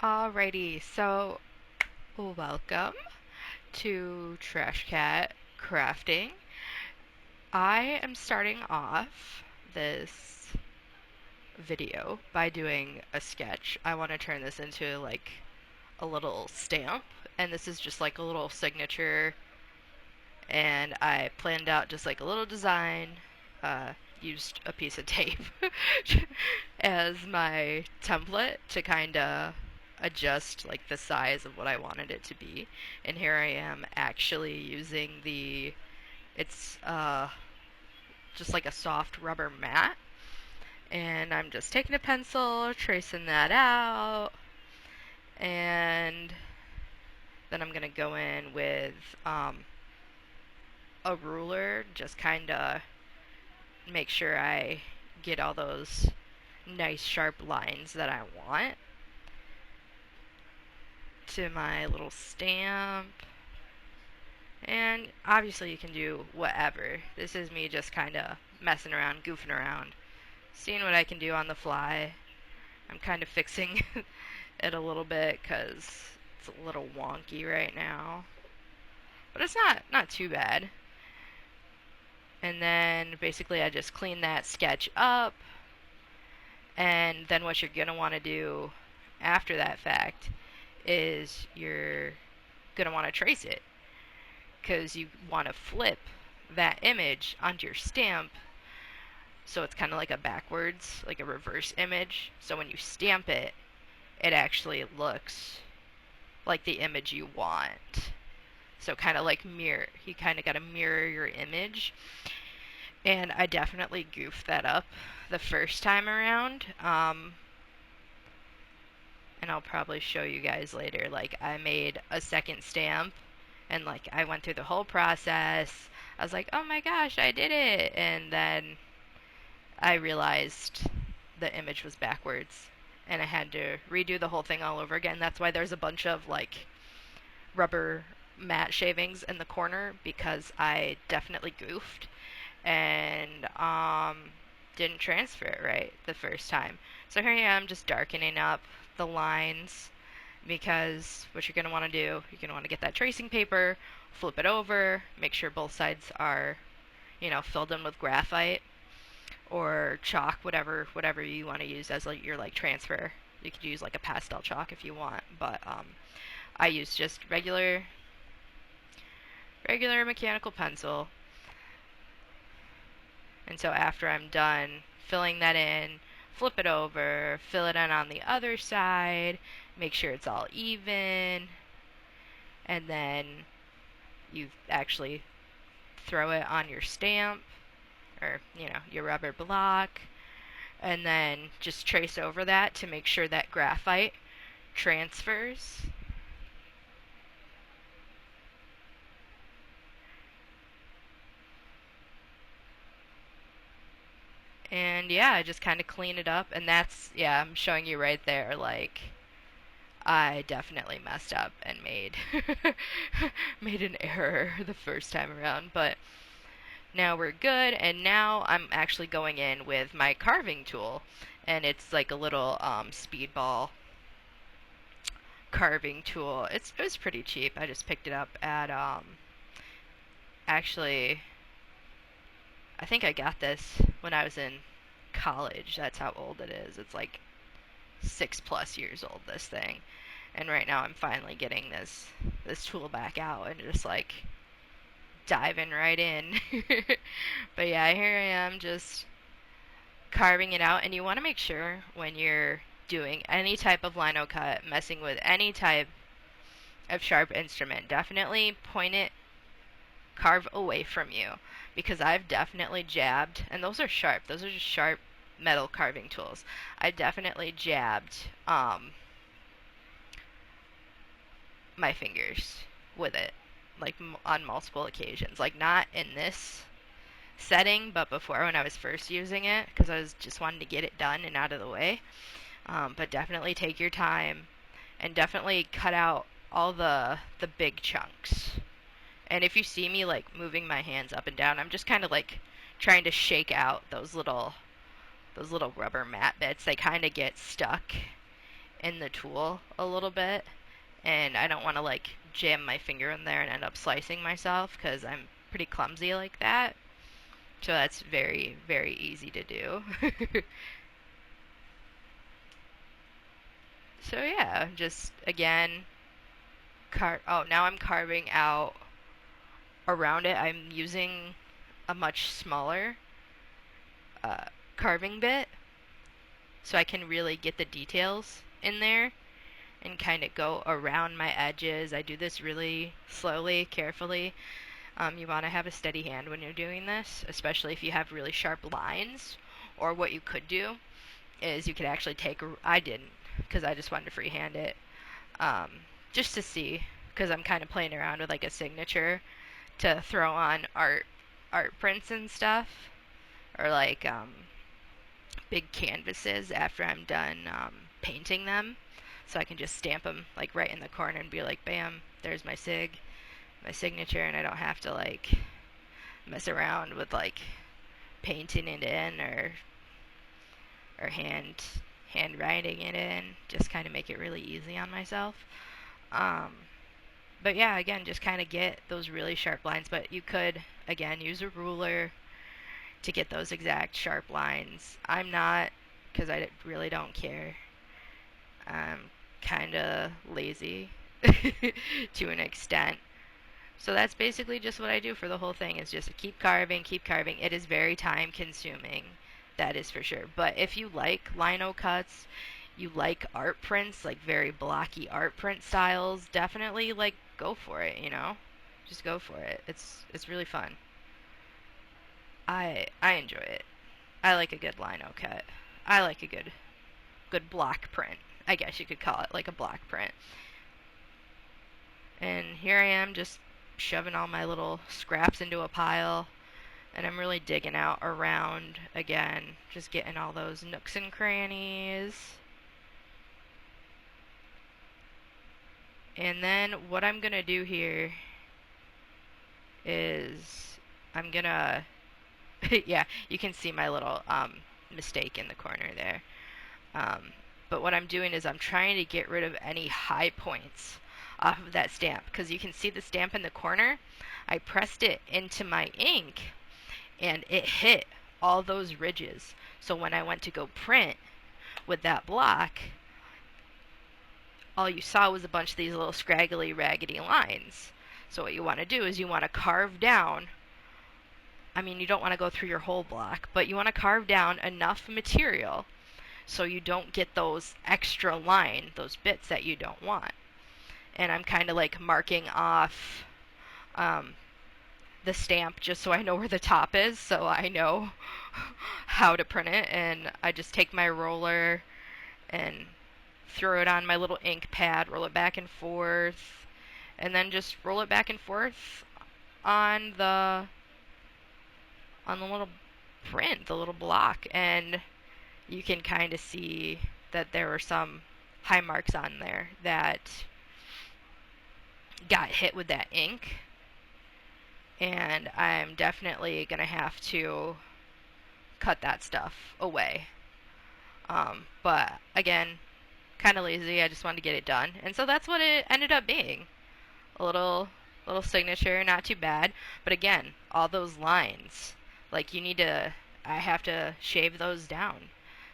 Alrighty, so welcome to Trash Cat Crafting. I am starting off this video by doing a sketch. I want to turn this into like a little stamp, and this is just like a little signature. And I planned out just like a little design, uh, used a piece of tape as my template to kind of adjust like the size of what I wanted it to be. And here I am actually using it's just like a soft rubber mat. And I'm just taking a pencil, tracing that out, and then I'm going to go in with a ruler, just kind of make sure I get all those nice sharp lines that I want to my little stamp. And obviously you can do whatever. This is me just kind of messing around, goofing around, seeing what I can do on the fly. I'm kind of fixing it a little bit because it's a little wonky right now. But it's not too bad. And then basically I just clean that sketch up. And then what you're going to want to do after that fact is you're going to want to trace it, because you want to flip that image onto your stamp so it's kind of like a backwards, like a reverse image. So when you stamp it, it actually looks like the image you want. So kind of like mirror. You kind of got to mirror your image. And I definitely goofed that up the first time around. And I'll probably show you guys later. Like, I made a second stamp, and like I went through the whole process. I was like, oh my gosh, I did it. And then I realized the image was backwards, and I had to redo the whole thing all over again. That's why there's a bunch of like rubber mat shavings in the corner, because I definitely goofed and didn't transfer it right the first time. So here I am just darkening up the lines, because what you're going to want to do, you're going to want to get that tracing paper, flip it over, make sure both sides are, filled in with graphite or chalk, whatever you want to use as like your like transfer. You could use like a pastel chalk if you want, but I use just regular mechanical pencil. And so after I'm done filling that in, flip it over, fill it in on the other side, make sure it's all even, and then you actually throw it on your stamp or, your rubber block, and then just trace over that to make sure that graphite transfers. And yeah, I just kind of clean it up, and yeah, I'm showing you right there, like, I definitely messed up and made made an error the first time around, but now we're good. And now I'm actually going in with my carving tool, and it's like a little speedball carving tool. It was pretty cheap. I just picked it up at actually, I think I got this when I was in college. That's how old it is. It's like 6+ years old, this thing. And right now I'm finally getting this tool back out and just like diving right in. But yeah, here I am just carving it out. And you want to make sure when you're doing any type of lino cut, messing with any type of sharp instrument, definitely point it, carve away from you, because I've definitely jabbed, and those are sharp. Those are just sharp metal carving tools. I definitely jabbed my fingers with it, like on multiple occasions. Like not in this setting, but before when I was first using it, because I was just wanting to get it done and out of the way. But definitely take your time, and definitely cut out all the big chunks. And if you see me like moving my hands up and down, I'm just kind of like trying to shake out those little rubber mat bits. They kind of get stuck in the tool a little bit, and I don't want to like jam my finger in there and end up slicing myself because I'm pretty clumsy like that. So that's very, very easy to do. So yeah, just again, now I'm carving out around it. I'm using a much smaller uh, carving bit so I can really get the details in there and kind of go around my edges. I do this really slowly, carefully. You want to have a steady hand when you're doing this, especially if you have really sharp lines. Or what you could do is you could actually I didn't, because I just wanted to freehand it, just to see, because I'm kind of playing around with like a signature to throw on art prints and stuff, or like big canvases after I'm done painting them, so I can just stamp them like right in the corner and be like, bam, there's my signature, and I don't have to like mess around with like painting it in or handwriting it in. Just kind of make it really easy on myself. But yeah, again, just kind of get those really sharp lines. But you could, again, use a ruler to get those exact sharp lines. I'm not, because I really don't care. I'm kind of lazy to an extent. So that's basically just what I do for the whole thing, is just keep carving, keep carving. It is very time consuming, that is for sure. But if you like lino cuts, you like art prints, like very blocky art print styles, definitely like go for it, you know? Just go for it. It's really fun. I enjoy it. I like a good lino cut. I like a good block print. I guess you could call it like a block print. And here I am just shoving all my little scraps into a pile, and I'm really digging out around again, just getting all those nooks and crannies. And then what I'm gonna do here is I'm gonna yeah, you can see my little mistake in the corner there. But what I'm doing is I'm trying to get rid of any high points off of that stamp, because you can see the stamp in the corner. I pressed it into my ink and it hit all those ridges. So when I went to go print with that block, all you saw was a bunch of these little scraggly, raggedy lines. So what you want to do is you want to carve down, I mean, you don't want to go through your whole block, but you want to carve down enough material so you don't get those extra those bits that you don't want. And I'm kind of like marking off the stamp just so I know where the top is, so I know how to print it. And I just take my roller and throw it on my little ink pad, roll it back and forth, and then just roll it back and forth on the little print, the little block, and you can kind of see that there were some high marks on there that got hit with that ink, and I'm definitely gonna have to cut that stuff away. But again, kind of lazy. I just wanted to get it done, and so that's what it ended up being. A little signature, not too bad. But again, all those lines, like I have to shave those down,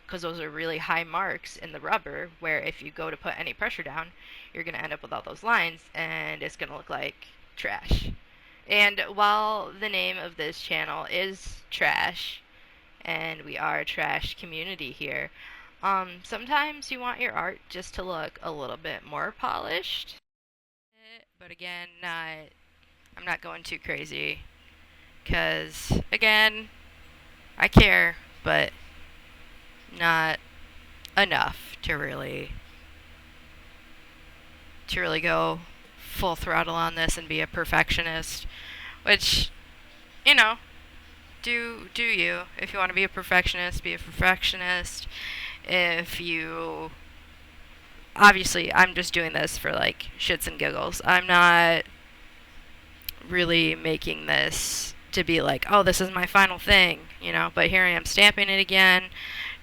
because those are really high marks in the rubber, where if you go to put any pressure down, you're going to end up with all those lines, and it's going to look like trash. And while the name of this channel is Trash, and we are a trash community here, sometimes you want your art just to look a little bit more polished. But again, I'm not going too crazy, because again, I care, but not enough to really go full throttle on this and be a perfectionist. Which, you know, do you. If you want to be a perfectionist, be a perfectionist. If you, obviously, I'm just doing this for like shits and giggles. I'm not really making this to be like, oh, this is my final thing, you know. But here I am stamping it again,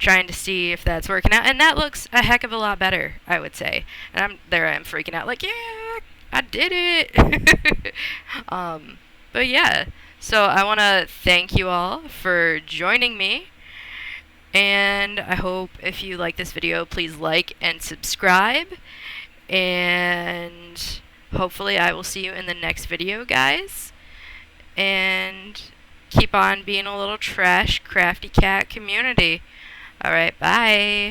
trying to see if that's working out, and that looks a heck of a lot better, I would say. And I'm freaking out like, yeah, I did it. But yeah, so I want to thank you all for joining me, and I hope if you like this video, please like and subscribe, and hopefully I will see you in the next video, guys. And keep on being a little trash crafty cat community. Alright, bye.